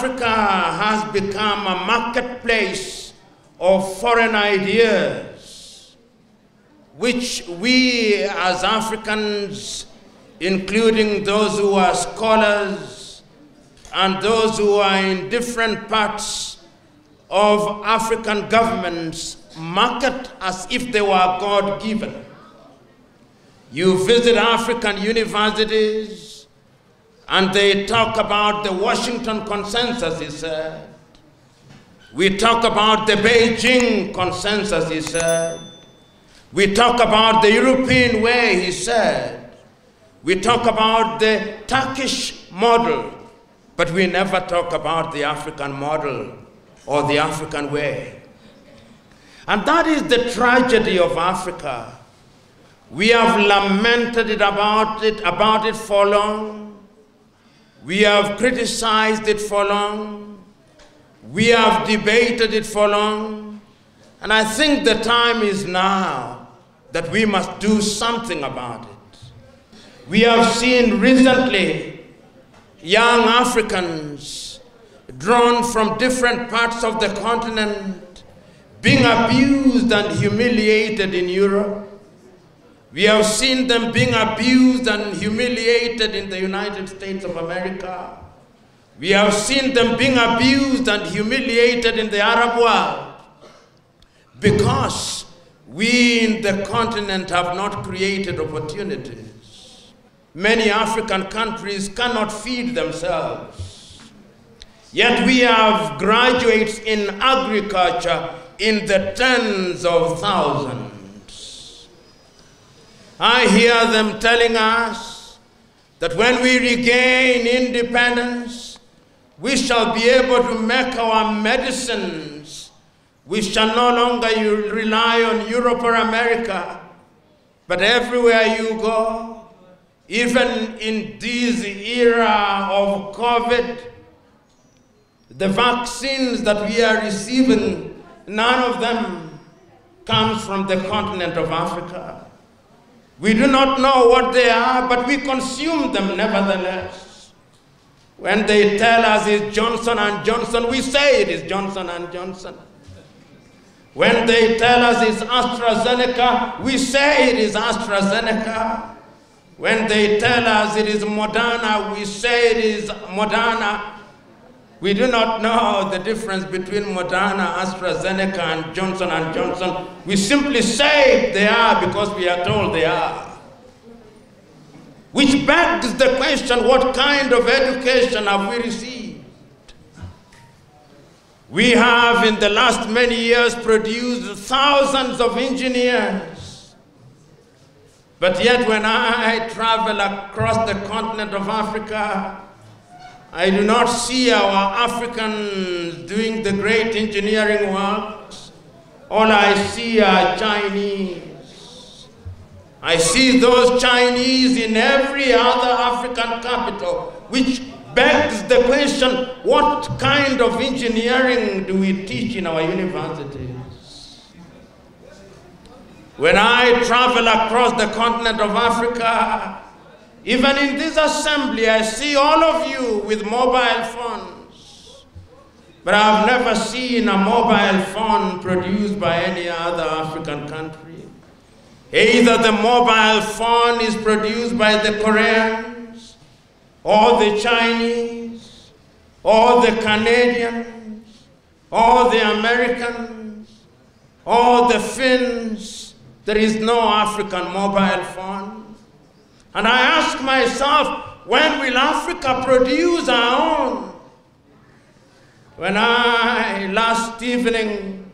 Africa has become a marketplace of foreign ideas, which we as Africans, including those who are scholars and those who are in different parts of African governments, market as if they were God-given. You visit African universities and they talk about the Washington Consensus, he said. We talk about the Beijing Consensus, he said. We talk about the European way, he said. We talk about the Turkish model, but we never talk about the African model or the African way. And that is the tragedy of Africa. We have lamented about it for long. We have criticized it for long. We have debated it for long. And I think the time is now that we must do something about it. We have seen recently young Africans drawn from different parts of the continent being abused and humiliated in Europe. We have seen them being abused and humiliated in the United States of America. We have seen them being abused and humiliated in the Arab world because we in the continent have not created opportunities. Many African countries cannot feed themselves. Yet we have graduates in agriculture in the tens of thousands. I hear them telling us that when we regain independence, we shall be able to make our medicines. We shall no longer rely on Europe or America, but everywhere you go, even in this era of COVID, the vaccines that we are receiving, none of them comes from the continent of Africa. We do not know what they are, but we consume them nevertheless. When they tell us it's Johnson & Johnson, we say it is Johnson & Johnson. When they tell us it's AstraZeneca, we say it is AstraZeneca. When they tell us it is Moderna, we say it is Moderna. We do not know the difference between Moderna, AstraZeneca, and Johnson & Johnson. We simply say they are because we are told they are. Which begs the question, what kind of education have we received? We have in the last many years produced thousands of engineers. But yet when I travel across the continent of Africa, I do not see our Africans doing the great engineering works. All I see are Chinese. I see those Chinese in every other African capital, which begs the question, what kind of engineering do we teach in our universities? When I travel across the continent of Africa, even in this assembly, I see all of you with mobile phones. But I've never seen a mobile phone produced by any other African country. Either the mobile phone is produced by the Koreans, or the Chinese, or the Canadians, or the Americans, or the Finns. There is no African mobile phone. And I ask myself, when will Africa produce our own? When I last evening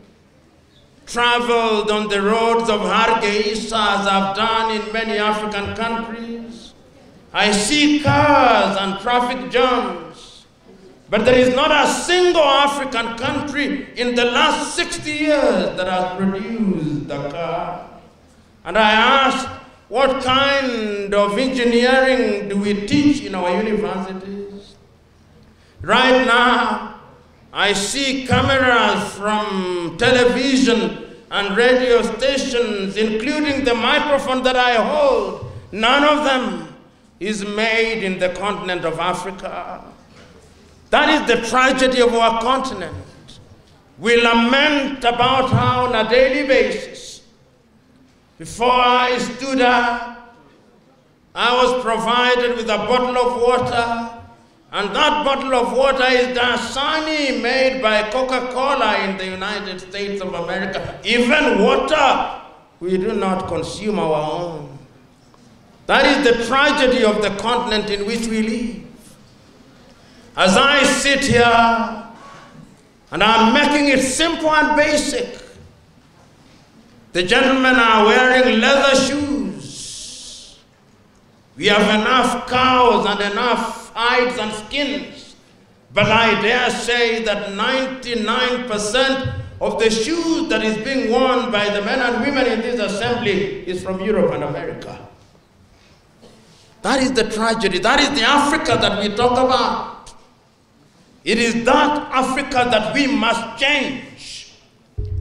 traveled on the roads of Hageisa, as I've done in many African countries, I see cars and traffic jams. But there is not a single African country in the last 60 years that has produced a car. And I ask, what kind of engineering do we teach in our universities? Right now, I see cameras from television and radio stations, including the microphone that I hold. None of them is made in the continent of Africa. That is the tragedy of our continent. We lament about how on a daily basis, before I stood up, I was provided with a bottle of water, and that bottle of water is Dasani, made by Coca-Cola in the United States of America. Even water, we do not consume our own. That is the tragedy of the continent in which we live. As I sit here, and I'm making it simple and basic, the gentlemen are wearing leather shoes. We have enough cows and enough hides and skins, but I dare say that 99% of the shoes that is being worn by the men and women in this assembly is from Europe and America. That is the tragedy. That is the Africa that we talk about. It is that Africa that we must change.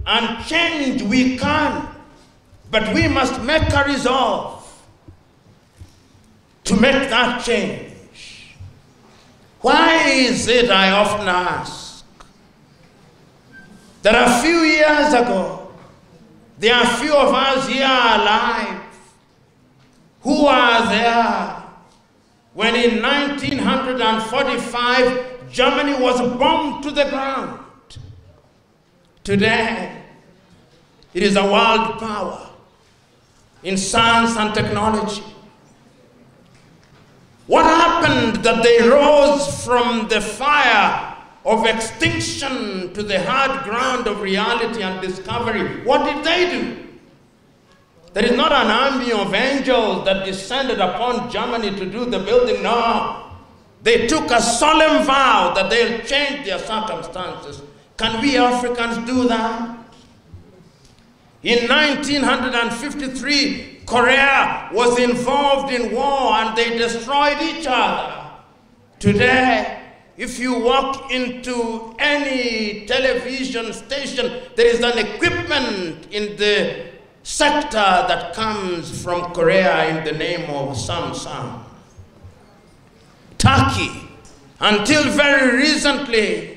And change we can, but we must make a resolve to make that change. Why is it, I often ask, that a few years ago, there are few of us here alive who are there when in 1945, Germany was bombed to the ground. Today, it is a world power in science and technology. What happened that they rose from the fire of extinction to the hard ground of reality and discovery? What did they do? There is not an army of angels that descended upon Germany to do the building, no. They took a solemn vow that they'll change their circumstances. Can we Africans do that? In 1953, Korea was involved in war and they destroyed each other. Today, if you walk into any television station, there is an equipment in the sector that comes from Korea in the name of Samsung. Turkey, until very recently,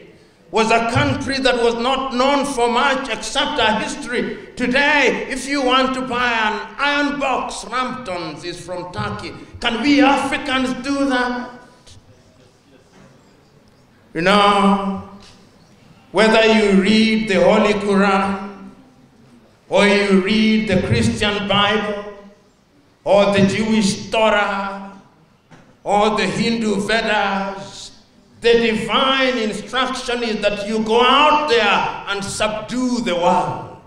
was a country that was not known for much except our history. Today, if you want to buy an iron box, Ramptons is from Turkey. Can we Africans do that? You know, whether you read the Holy Quran, or you read the Christian Bible, or the Jewish Torah, or the Hindu Vedas, the divine instruction is that you go out there and subdue the world.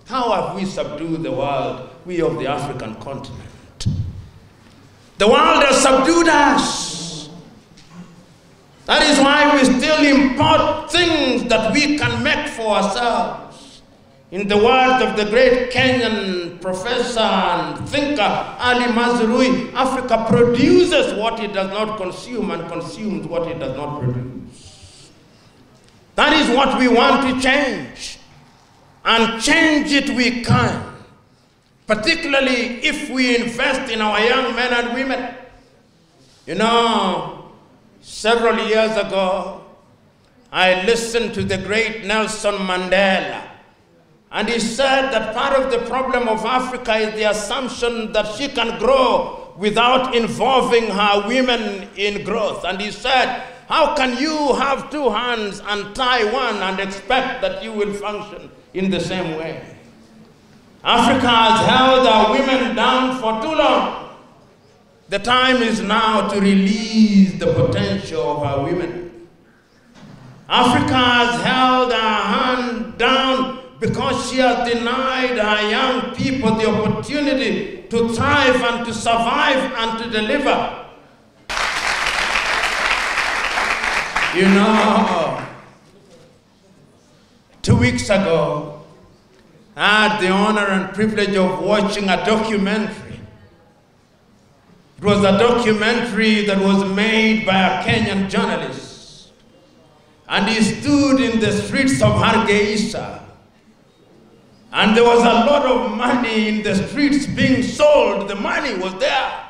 How have we subdued the world, we of the African continent? The world has subdued us. That is why we still import things that we can make for ourselves. In the words of the great Kenyan professor and thinker, Ali Mazrui, Africa produces what it does not consume and consumes what it does not produce. That is what we want to change. And change it we can. Particularly if we invest in our young men and women. You know, several years ago, I listened to the great Nelson Mandela. And he said that part of the problem of Africa is the assumption that she can grow without involving her women in growth. And he said, how can you have two hands and tie one and expect that you will function in the same way? Africa has held our women down for too long. The time is now to release the potential of our women. Africa has held our hand down because she has denied our young people the opportunity to thrive and to survive and to deliver. You know, 2 weeks ago, I had the honor and privilege of watching a documentary. It was a documentary that was made by a Kenyan journalist. And he stood in the streets of Hageisa. And there was a lot of money in the streets being sold. The money was there.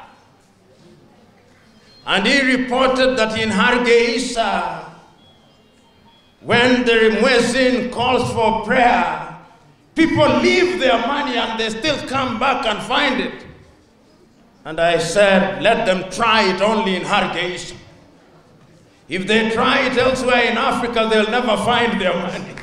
And he reported that in Hageisa, when the muezzin calls for prayer, people leave their money and they still come back and find it. And I said, let them try it only in Hageisa. If they try it elsewhere in Africa, they'll never find their money.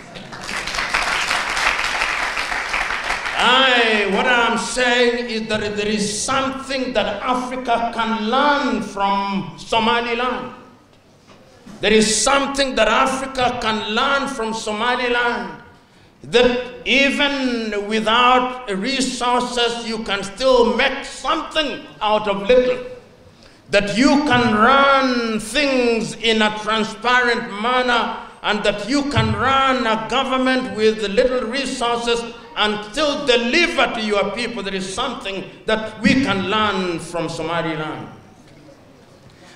What I'm saying is that there is something that Africa can learn from Somaliland. There is something that Africa can learn from Somaliland, that even without resources, you can still make something out of little. That you can run things in a transparent manner, and that you can run a government with little resources and still deliver to your people. There is something that we can learn from Somaliland.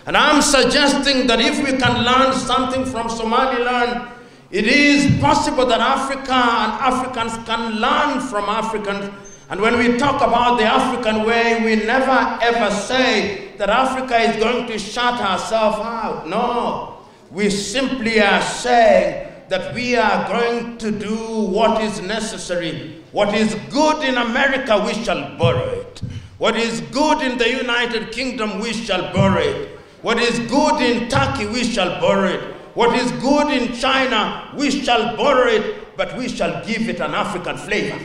And I'm suggesting that if we can learn something from Somaliland, it is possible that Africa and Africans can learn from Africans. And when we talk about the African way, we never ever say that Africa is going to shut herself out. No, we simply are saying that we are going to do what is necessary. What is good in America, we shall borrow it. What is good in the United Kingdom, we shall borrow it. What is good in Turkey, we shall borrow it. What is good in China, we shall borrow it, but we shall give it an African flavor.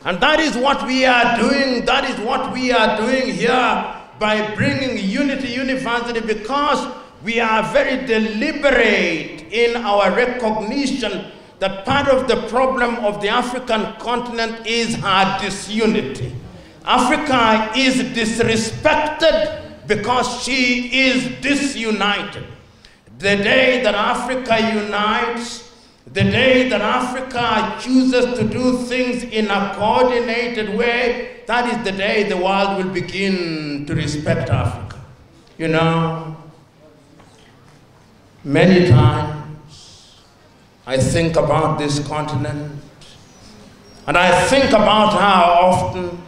And that is what we are doing. That is what we are doing here by bringing Unity University, because we are very deliberate in our recognition that part of the problem of the African continent is our disunity. Africa is disrespected because she is disunited. The day that Africa unites, the day that Africa chooses to do things in a coordinated way, that is the day the world will begin to respect Africa. You know, many times I think about this continent, and I think about how often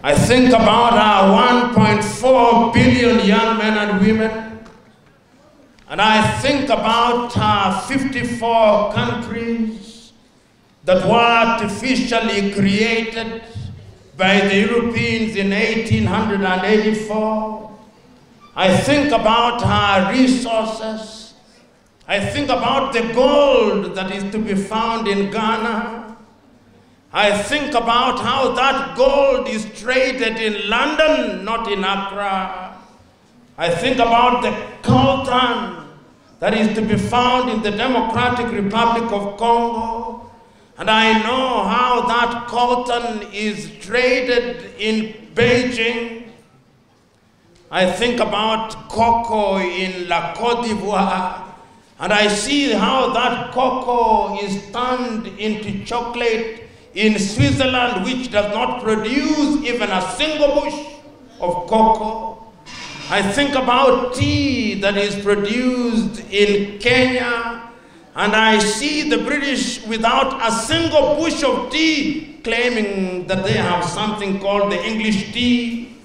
I think about our 1.4 billion young men and women, and I think about our 54 countries that were artificially created by the Europeans in 1884. I think about our resources. I think about the gold that is to be found in Ghana. I think about how that gold is traded in London, not in Accra. I think about the coltan that is to be found in the Democratic Republic of Congo. And I know how that coltan is traded in Beijing. I think about cocoa in La Côte d'Ivoire. And I see how that cocoa is turned into chocolate in Switzerland, which does not produce even a single bush of cocoa. I think about tea that is produced in Kenya, and I see the British without a single bush of tea claiming that they have something called the English tea.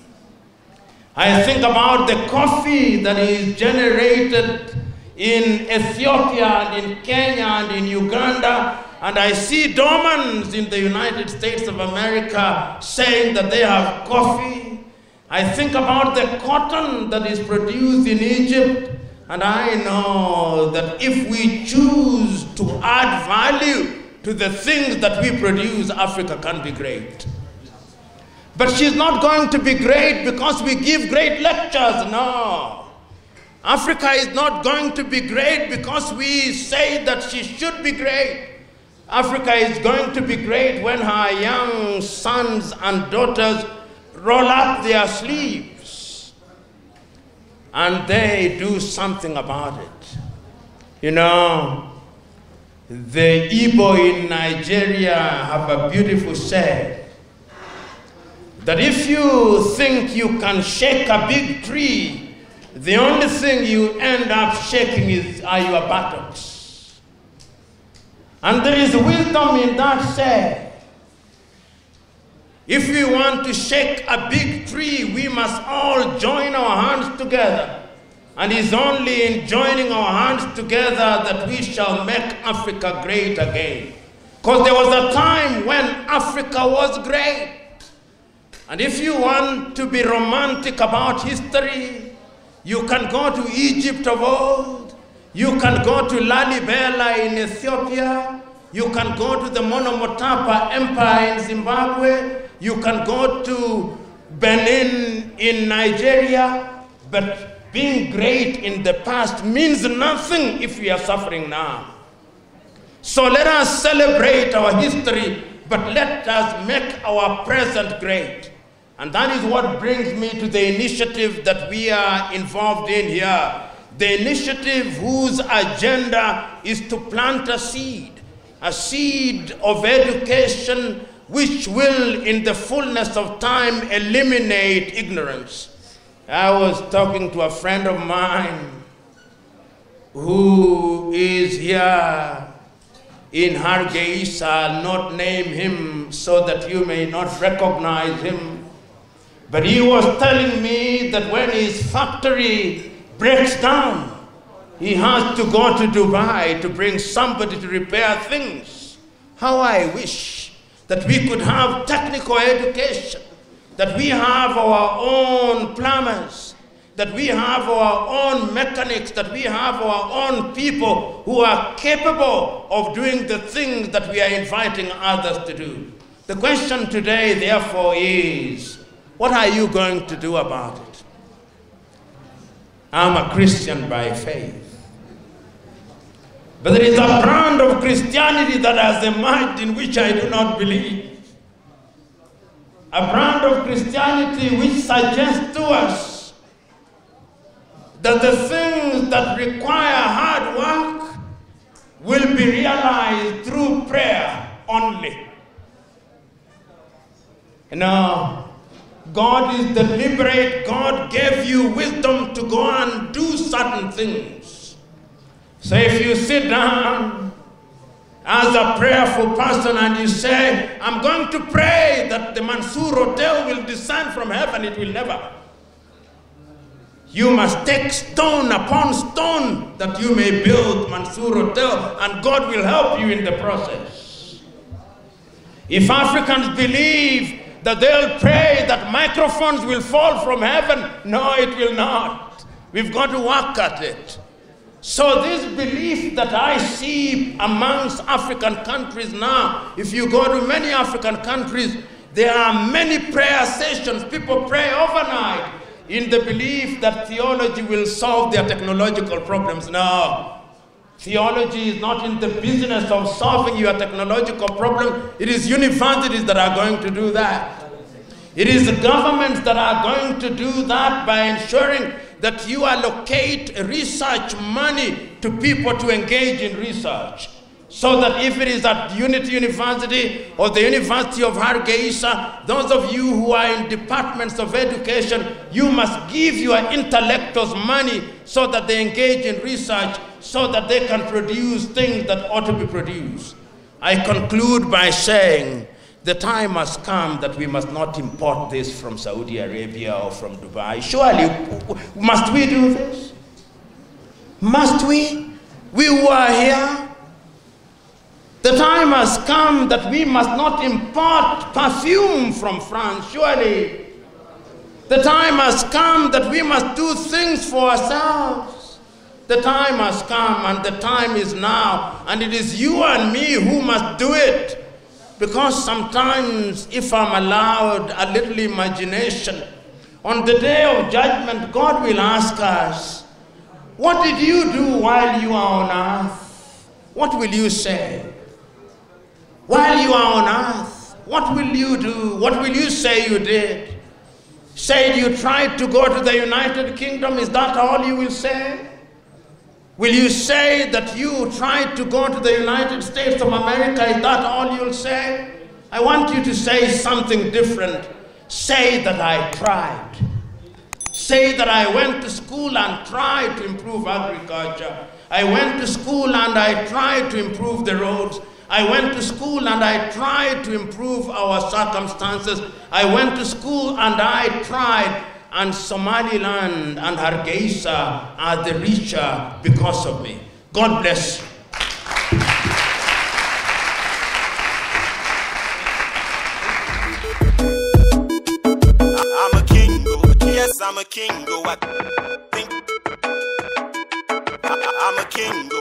I think about the coffee that is generated in Ethiopia and in Kenya and in Uganda, and I see Dormans in the United States of America saying that they have coffee. I think about the cotton that is produced in Egypt, and I know that if we choose to add value to the things that we produce, Africa can be great. But she's not going to be great because we give great lectures, no. Africa is not going to be great because we say that she should be great. Africa is going to be great when her young sons and daughters roll up their sleeves and they do something about it. You know, the Igbo in Nigeria have a beautiful saying that if you think you can shake a big tree, the only thing you end up shaking are your buttocks. And there is wisdom in that saying. If we want to shake a big tree, we must all join our hands together And it's only in joining our hands together that we shall make Africa great again. Because there was a time when Africa was great. And if you want to be romantic about history, you can go to Egypt of old, you can go to Lalibela in Ethiopia, you can go to the Monomotapa Empire in Zimbabwe, you can go to Benin in Nigeria, but being great in the past means nothing if we are suffering now. So let us celebrate our history, but let us make our present great. And that is what brings me to the initiative that we are involved in here. The initiative whose agenda is to plant a seed of education which will, in the fullness of time, eliminate ignorance. I was talking to a friend of mine who is here in Hageisa. I'll not name him so that you may not recognize him. But he was telling me that when his factory breaks down, he has to go to Dubai to bring somebody to repair things. How I wish that we could have technical education, that we have our own plumbers, that we have our own mechanics, that we have our own people who are capable of doing the things that we are inviting others to do. The question today, therefore, is, what are you going to do about it? I'm a Christian by faith. But there is a brand of Christianity that has emerged in which I do not believe. A brand of Christianity which suggests to us that the things that require hard work will be realized through prayer only. You know, God is deliberate. God gave you wisdom to go and do certain things. So if you sit down as a prayerful person and you say, I'm going to pray that the Mansour Hotel will descend from heaven, it will never. You must take stone upon stone that you may build Mansour Hotel, and God will help you in the process. If Africans believe that they'll pray that microphones will fall from heaven, no, it will not. We've got to work at it. So this belief that I see amongst African countries now, if you go to many African countries, there are many prayer sessions. People pray overnight in the belief that theology will solve their technological problems. No. Theology is not in the business of solving your technological problem. It is universities that are going to do that. It is the governments that are going to do that by ensuring that you allocate research money to people to engage in research. So that if it is at Unity University or the University of Hageisa, those of you who are in departments of education, you must give your intellectuals money so that they engage in research, so that they can produce things that ought to be produced. I conclude by saying the time has come that we must not import this from Saudi Arabia or from Dubai. Surely, must we do this? Must we? We who are here? The time has come that we must not import perfume from France, surely. The time has come that we must do things for ourselves. The time has come, and the time is now, and it is you and me who must do it. Because sometimes, if I'm allowed a little imagination, on the day of judgment, God will ask us, what did you do while you are on earth? What will you say? While you are on earth, what will you do? What will you say you did? Say you tried to go to the United Kingdom, is that all you will say? Will you say that you tried to go to the United States of America, is that all you'll say? I want you to say something different. Say that I tried. Say that I went to school and tried to improve agriculture. I went to school and I tried to improve the roads. I went to school and I tried to improve our circumstances. I went to school and I tried. and Somaliland and Hageisa are the richer because of me. God bless you. I'm a king, yes, I'm a king, I'm a king.